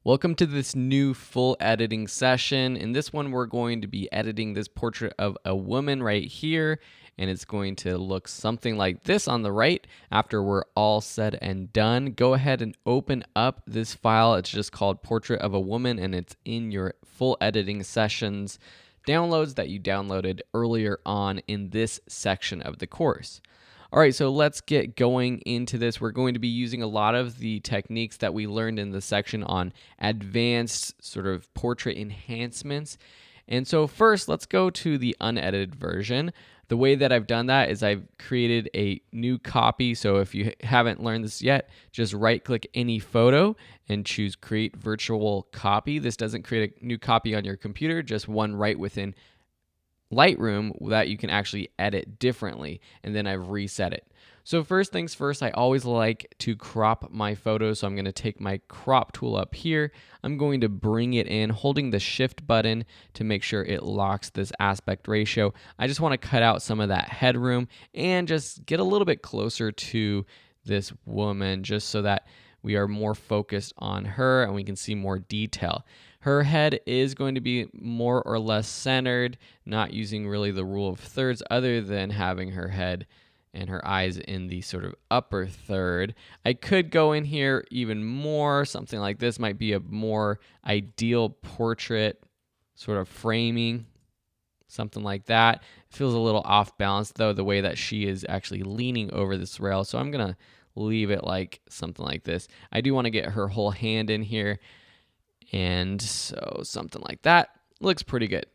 Welcome to this new full editing session. In this one, we're going to be editing this portrait of a woman right here, and it's going to look something like this on the right. After we're all said and done, go ahead and open up this file. It's just called Portrait of a Woman, and it's in your full editing sessions downloads that you downloaded earlier on in this section of the course. All right, so let's get going into this. We're going to be using a lot of the techniques that we learned in the section on advanced sort of portrait enhancements. And so first, let's go to the unedited version. The way that I've done that is I've created a new copy. So if you haven't learned this yet, just right-click any photo and choose Create Virtual Copy. This doesn't create a new copy on your computer, just one right within Lightroom that you can actually edit differently, and then I've reset it. So first things first, I always like to crop my photo, so I'm going to take my crop tool up here. I'm going to bring it in, holding the shift button to make sure it locks this aspect ratio. I just want to cut out some of that headroom and just get a little bit closer to this woman just so that we are more focused on her and we can see more detail. Her head is going to be more or less centered, not using really the rule of thirds other than having her head and her eyes in the sort of upper third. I could go in here even more. Something like this might be a more ideal portrait sort of framing, something like that. It feels a little off balance though, the way that she is actually leaning over this rail. So I'm going to leave it like something like this. I do want to get her whole hand in here. And so something like that looks pretty good.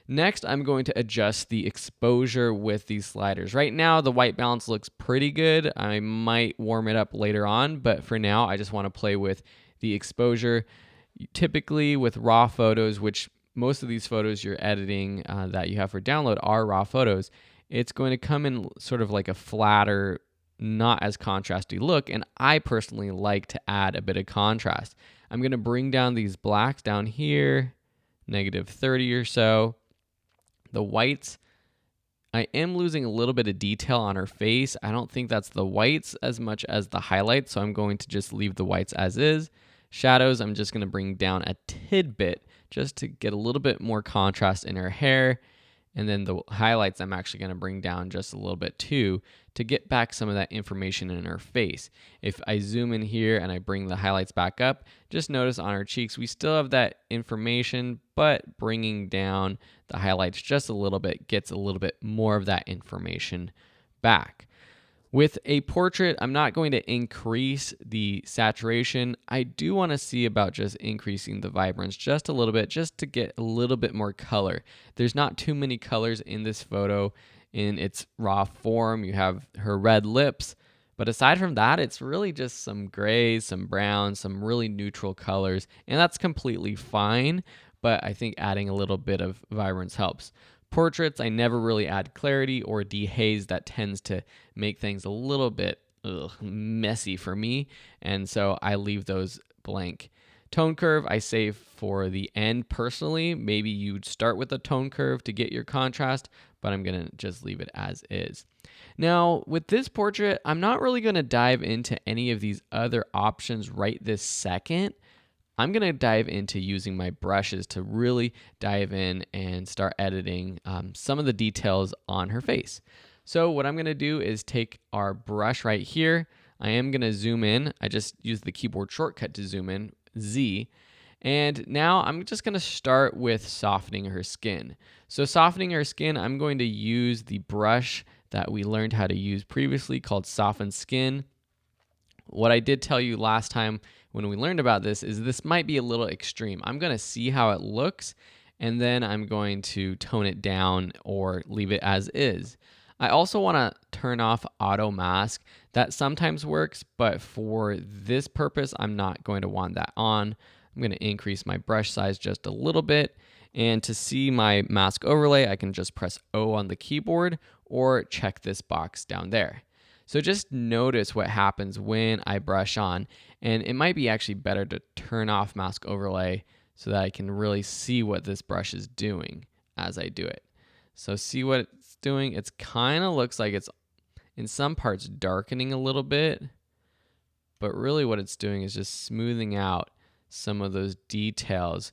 Next, I'm going to adjust the exposure with these sliders. Right now, the white balance looks pretty good. I might warm it up later on, but for now, I just want to play with the exposure. Typically with raw photos, which most of these photos you're editing that you have for download are raw photos, it's going to come in sort of like a flatter, not as contrasty look, and I personally like to add a bit of contrast. I'm going to bring down these blacks down here, -30 or so. The whites, I am losing a little bit of detail on her face. I don't think that's the whites as much as the highlights, so I'm going to just leave the whites as is. Shadows, I'm just going to bring down a tidbit just to get a little bit more contrast in her hair. And then the highlights I'm actually going to bring down just a little bit too to get back some of that information in her face. If I zoom in here and I bring the highlights back up, just notice on her cheeks we still have that information, but bringing down the highlights just a little bit gets a little bit more of that information back. With a portrait, I'm not going to increase the saturation. I do want to see about just increasing the vibrance just a little bit, just to get a little bit more color. There's not too many colors in this photo in its raw form. You have her red lips, but aside from that, it's really just some grays, some browns, some really neutral colors, and that's completely fine, but I think adding a little bit of vibrance helps. Portraits, I never really add clarity or dehaze. That tends to make things a little bit messy for me, and so I leave those blank. Tone curve, I save for the end personally. Maybe you'd start with a tone curve to get your contrast, but I'm going to just leave it as is. Now, with this portrait, I'm not really going to dive into any of these other options right this second. I'm going to dive into using my brushes to really dive in and start editing some of the details on her face. So what I'm going to do is take our brush right here. I am going to zoom in. I just use the keyboard shortcut to zoom in, Z. And now I'm just going to start with softening her skin. So softening her skin, I'm going to use the brush that we learned how to use previously called Soften Skin. What I did tell you last time when we learned about this might be a little extreme. I'm going to see how it looks, and then I'm going to tone it down or leave it as is. I also want to turn off auto mask. That sometimes works, but for this purpose, I'm not going to want that on. I'm going to increase my brush size just a little bit. And to see my mask overlay, I can just press O on the keyboard or check this box down there. So just notice what happens when I brush on, and it might be actually better to turn off mask overlay so that I can really see what this brush is doing as I do it. So see what it's doing? It kind of looks like it's in some parts darkening a little bit, but really what it's doing is just smoothing out some of those details,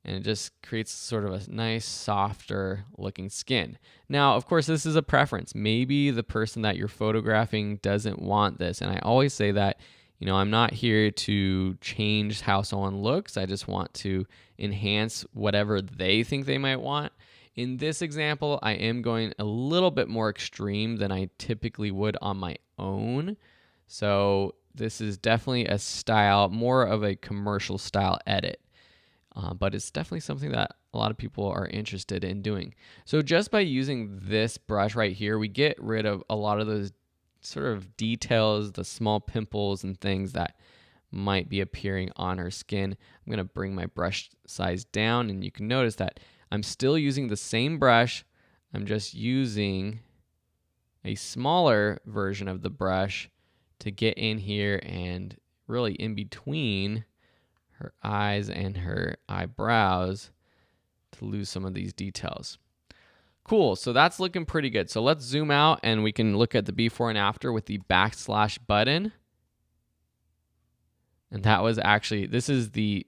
and it just creates sort of a nice, softer looking skin. Now, of course, this is a preference. Maybe the person that you're photographing doesn't want this. And I always say that, I'm not here to change how someone looks. I just want to enhance whatever they think they might want. In this example, I am going a little bit more extreme than I typically would on my own. So this is definitely a style, more of a commercial style edit. But it's definitely something that a lot of people are interested in doing. So just by using this brush right here, we get rid of a lot of those sort of details, the small pimples and things that might be appearing on her skin. I'm going to bring my brush size down, and you can notice that I'm still using the same brush. I'm just using a smaller version of the brush to get in here and really in between her eyes and her eyebrows to lose some of these details. Cool, so that's looking pretty good. So let's zoom out and we can look at the before and after with the backslash button. And that was actually, this is the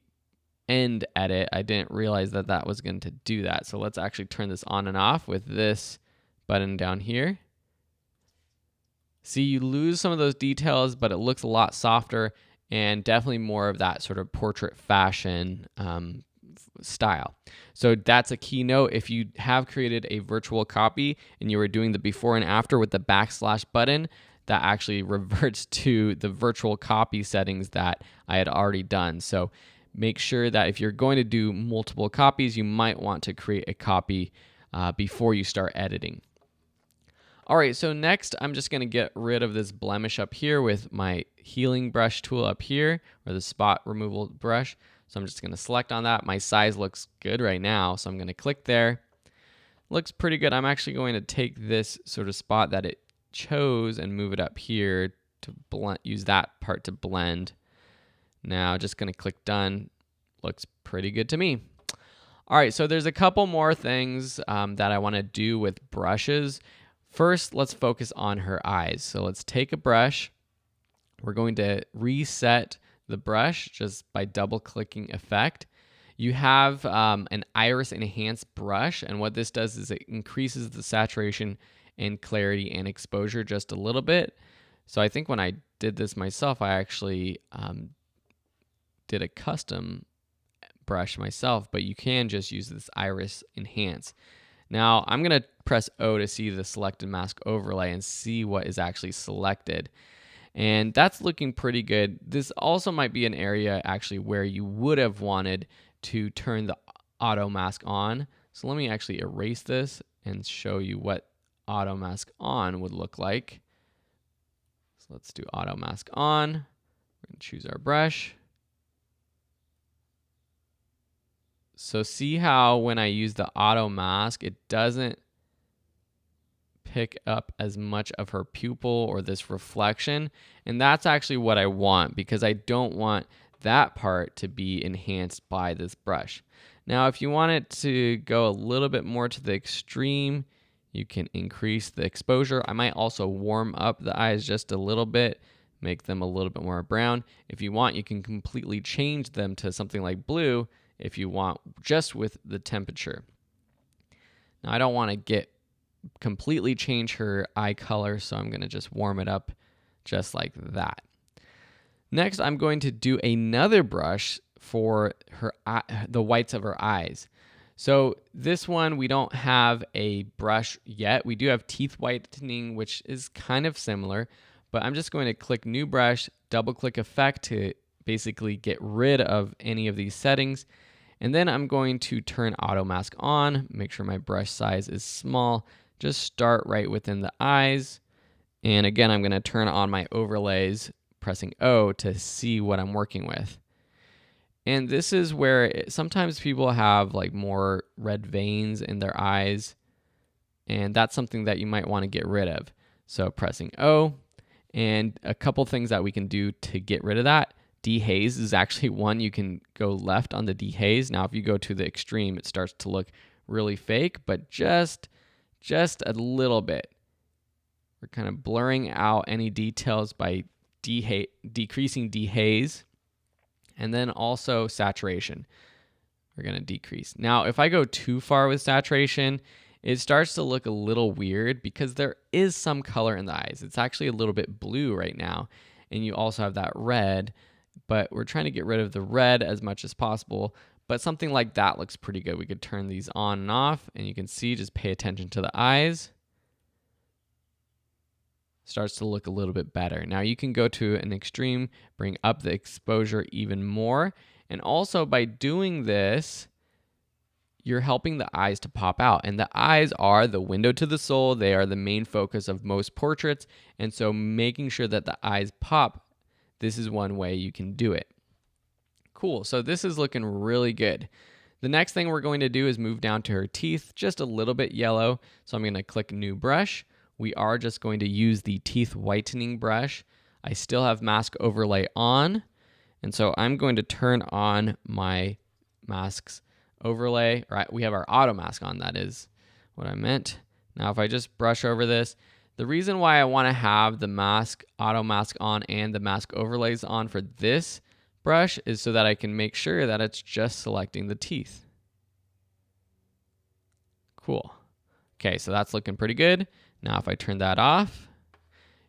end edit. I didn't realize that that was going to do that. So let's actually turn this on and off with this button down here. See, you lose some of those details, but it looks a lot softer and definitely more of that sort of portrait fashion style. So that's a key note. If you have created a virtual copy and you were doing the before and after with the backslash button, that actually reverts to the virtual copy settings that I had already done. So make sure that if you're going to do multiple copies, you might want to create a copy before you start editing. All right, so next I'm just going to get rid of this blemish up here with my healing brush tool up here, or the spot removal brush. So I'm just going to select on that. My size looks good right now, so I'm going to click there. Looks pretty good. I'm actually going to take this sort of spot that it chose and move it up here to blend, use that part to blend. Now just going to click done. Looks pretty good to me. All right, so there's a couple more things that I want to do with brushes. First, let's focus on her eyes. So let's take a brush. We're going to reset the brush just by double clicking effect. You have an iris enhance brush, and what this does is it increases the saturation and clarity and exposure just a little bit. So I think when I did this myself, I actually did a custom brush myself, but you can just use this iris enhance. Now I'm going to press O to see the selected mask overlay and see what is actually selected. And that's looking pretty good. This also might be an area actually where you would have wanted to turn the auto mask on. So let me actually erase this and show you what auto mask on would look like. So let's do auto mask on. We're going to choose our brush. So see how when I use the auto mask, it doesn't pick up as much of her pupil or this reflection. And that's actually what I want, because I don't want that part to be enhanced by this brush. Now, if you want it to go a little bit more to the extreme, you can increase the exposure. I might also warm up the eyes just a little bit, make them a little bit more brown. If you want, you can completely change them to something like blue if you want, just with the temperature. Now, I don't want to completely change her eye color, so I'm going to just warm it up just like that. Next, I'm going to do another brush for her the whites of her eyes. So this one, we don't have a brush yet. We do have teeth whitening, which is kind of similar, but I'm just going to click new brush, double click effect to basically get rid of any of these settings. And then I'm going to turn auto mask on, make sure my brush size is small, just start right within the eyes. And again, I'm going to turn on my overlays, pressing O to see what I'm working with. And this is where sometimes people have like more red veins in their eyes, and that's something that you might want to get rid of. So pressing O, and a couple things that we can do to get rid of that. Dehaze is actually one. You can go left on the dehaze. Now, if you go to the extreme, it starts to look really fake, but just a little bit. We're kind of blurring out any details by decreasing dehaze. And then also saturation, we're going to decrease. Now, if I go too far with saturation, it starts to look a little weird because there is some color in the eyes. It's actually a little bit blue right now, and you also have that red, but we're trying to get rid of the red as much as possible. But something like that looks pretty good. We could turn these on and off, and you can see, just pay attention to the eyes. Starts to look a little bit better. Now you can go to an extreme, bring up the exposure even more. And also by doing this, you're helping the eyes to pop out. And the eyes are the window to the soul. They are the main focus of most portraits. And so making sure that the eyes pop, this is one way you can do it. Cool, so this is looking really good. The next thing we're going to do is move down to her teeth, just a little bit yellow. So I'm gonna click New Brush. We are just going to use the teeth whitening brush. I still have mask overlay on. And so I'm going to turn on my masks overlay. Right, we have our auto mask on, that is what I meant. Now if I just brush over this, the reason why I want to have the mask auto mask on and the mask overlays on for this brush is so that I can make sure that it's just selecting the teeth. Cool. Okay, so that's looking pretty good. Now if I turn that off,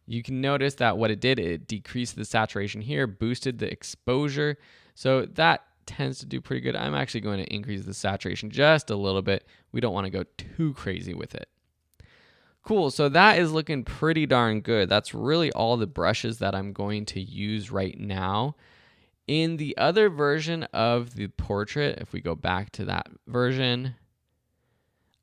you can notice that what it did, it decreased the saturation here, boosted the exposure. So that tends to do pretty good. I'm actually going to increase the saturation just a little bit. We don't want to go too crazy with it. Cool, so that is looking pretty darn good. That's really all the brushes that I'm going to use right now. In the other version of the portrait, if we go back to that version,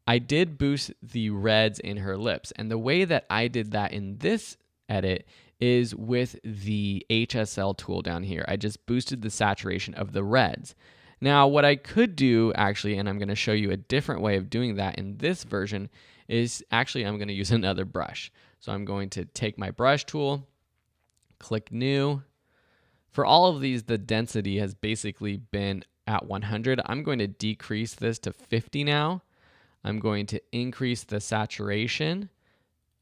I did boost the reds in her lips. And the way that I did that in this edit is with the HSL tool down here. I just boosted the saturation of the reds. Now, what I could do actually, and I'm going to show you a different way of doing that in this version, is actually I'm going to use another brush. So I'm going to take my brush tool, click New. For all of these, the density has basically been at 100. I'm going to decrease this to 50 now. I'm going to increase the saturation.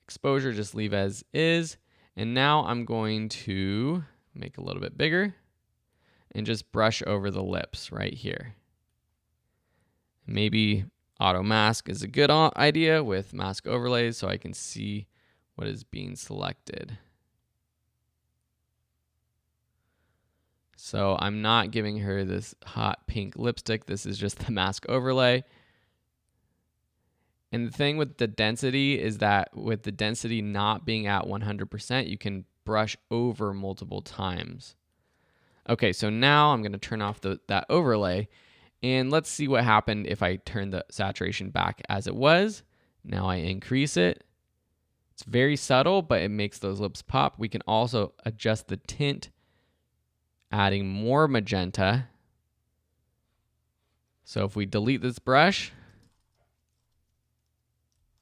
Exposure, just leave as is. And now I'm going to make a little bit bigger and just brush over the lips right here. Maybe auto mask is a good idea with mask overlays so I can see what is being selected. So I'm not giving her this hot pink lipstick. This is just the mask overlay. And the thing with the density is that with the density not being at 100%, you can brush over multiple times. Okay, so now I'm going to turn off that overlay. And let's see what happened if I turn the saturation back as it was. Now I increase it. It's very subtle, but it makes those lips pop. We can also adjust the tint, adding more magenta. So if we delete this brush,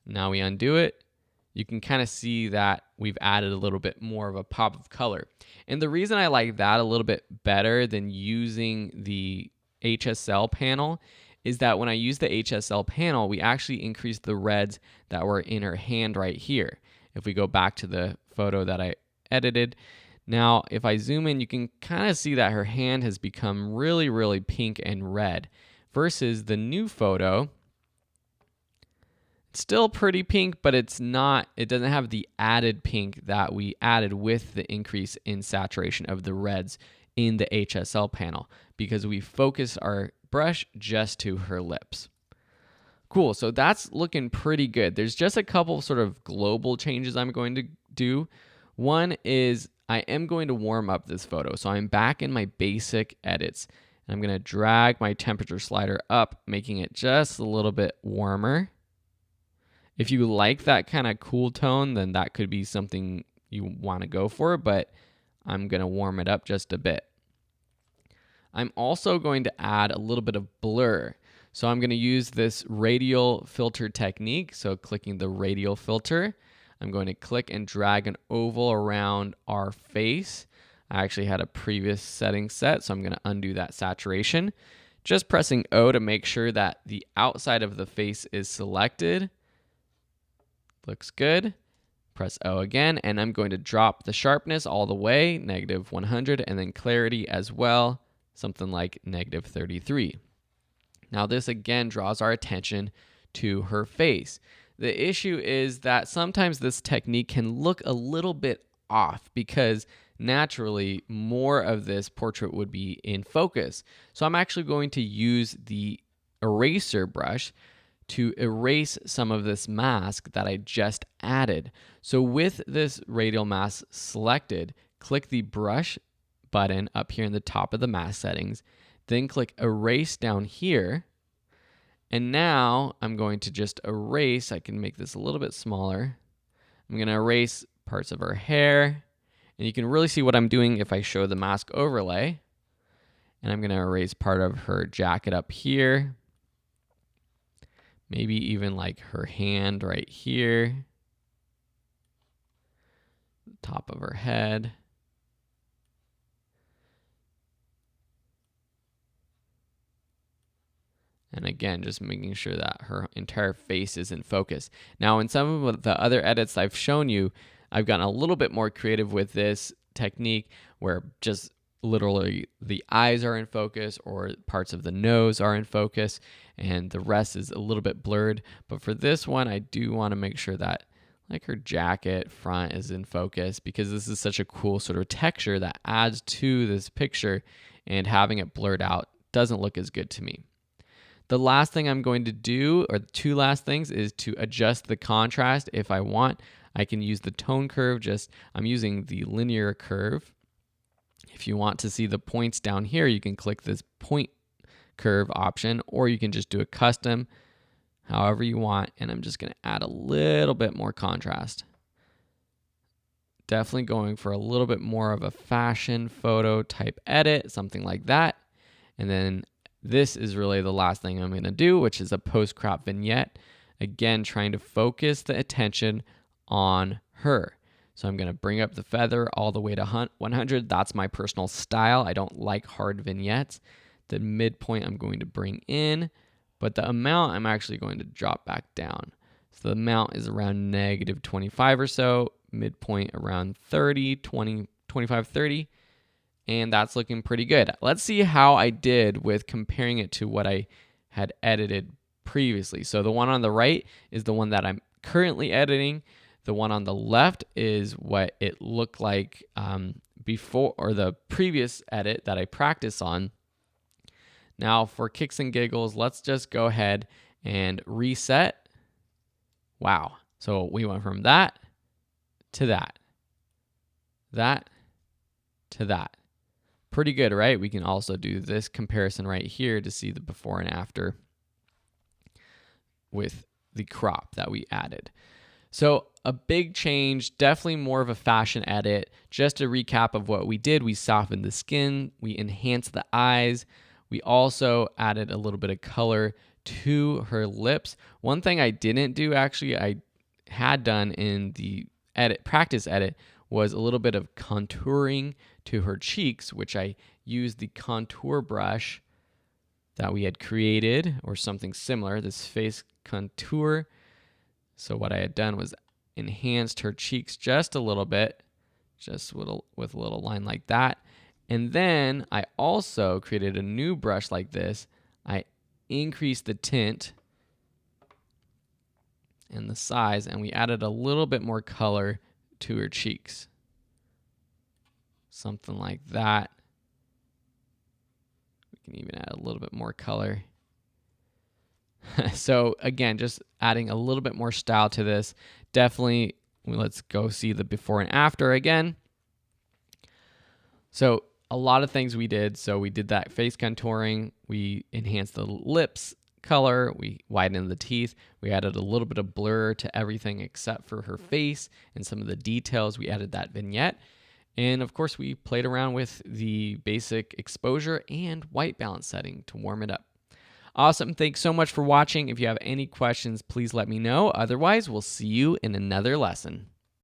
now we undo it, you can kind of see that we've added a little bit more of a pop of color. And the reason I like that a little bit better than using the HSL panel is that when I use the HSL panel, we actually increase the reds that were in her hand right here. If we go back to the photo that I edited, now if I zoom in, you can kind of see that her hand has become really, really pink and red versus the new photo. It's still pretty pink, but it doesn't have the added pink that we added with the increase in saturation of the reds in the HSL panel because we focus our brush just to her lips. Cool, so that's looking pretty good. There's just a couple sort of global changes I'm going to do. One is I am going to warm up this photo. So I'm back in my basic edits. And I'm going to drag my temperature slider up, making it just a little bit warmer. If you like that kind of cool tone, then that could be something you want to go for, but I'm going to warm it up just a bit. I'm also going to add a little bit of blur. So I'm going to use this radial filter technique. So clicking the radial filter, I'm going to click and drag an oval around our face. I actually had a previous setting set, so I'm going to undo that saturation. Just pressing O to make sure that the outside of the face is selected. Looks good. Press O again, and I'm going to drop the sharpness all the way, -100, and then clarity as well, something like -33. Now this again draws our attention to her face. The issue is that sometimes this technique can look a little bit off because naturally more of this portrait would be in focus. So I'm actually going to use the eraser brush to erase some of this mask that I just added. So with this radial mask selected, click the brush button up here in the top of the mask settings, then click erase down here. And now I'm going to just erase. I can make this a little bit smaller. I'm going to erase parts of her hair. And you can really see what I'm doing if I show the mask overlay. And I'm going to erase part of her jacket up here. Maybe even like her hand right here. Top of her head. And again, just making sure that her entire face is in focus. Now, in some of the other edits I've shown you, I've gotten a little bit more creative with this technique where just literally the eyes are in focus or parts of the nose are in focus and the rest is a little bit blurred. But for this one, I do want to make sure that like her jacket front is in focus because this is such a cool sort of texture that adds to this picture, and having it blurred out doesn't look as good to me. The last thing I'm going to do, or the two last things, is to adjust the contrast. If I want, I can use the tone curve. I'm using the linear curve. If you want to see the points down here, you can click this point curve option, or you can just do a custom, however you want. And I'm just going to add a little bit more contrast. Definitely going for a little bit more of a fashion photo type edit, something like that. And then this is really the last thing I'm going to do, which is a post-crop vignette. Again, trying to focus the attention on her. So I'm going to bring up the feather all the way to 100. That's my personal style. I don't like hard vignettes. The midpoint I'm going to bring in, but the amount I'm actually going to drop back down. So the amount is around -25 or so, midpoint around 30, 20, 25, 30. And that's looking pretty good. Let's see how I did with comparing it to what I had edited previously. So the one on the right is the one that I'm currently editing. The one on the left is what it looked like before, or the previous edit that I practiced on. Now for kicks and giggles, let's just go ahead and reset. Wow. So we went from that to that, that to that. Pretty good, right? We can also do this comparison right here to see the before and after with the crop that we added. So a big change, definitely more of a fashion edit. Just a recap of what we did, we softened the skin, we enhanced the eyes, we also added a little bit of color to her lips. One thing I didn't do, actually, I had done in the practice edit, was a little bit of contouring to her cheeks, which I used the contour brush that we had created, or something similar, this face contour. So what I had done was enhanced her cheeks just a little bit, just with a little line like that. And then I also created a new brush like this. I increased the tint and the size, and we added a little bit more color to her cheeks. Something like that. We can even add a little bit more color. So again, just adding a little bit more style to this. Definitely, let's go see the before and after again. So a lot of things we did. So we did that face contouring. We enhanced the lips color. We widened the teeth. We added a little bit of blur to everything except for her face and some of the details. We added that vignette. And of course, we played around with the basic exposure and white balance setting to warm it up. Awesome. Thanks so much for watching. If you have any questions, please let me know. Otherwise, we'll see you in another lesson.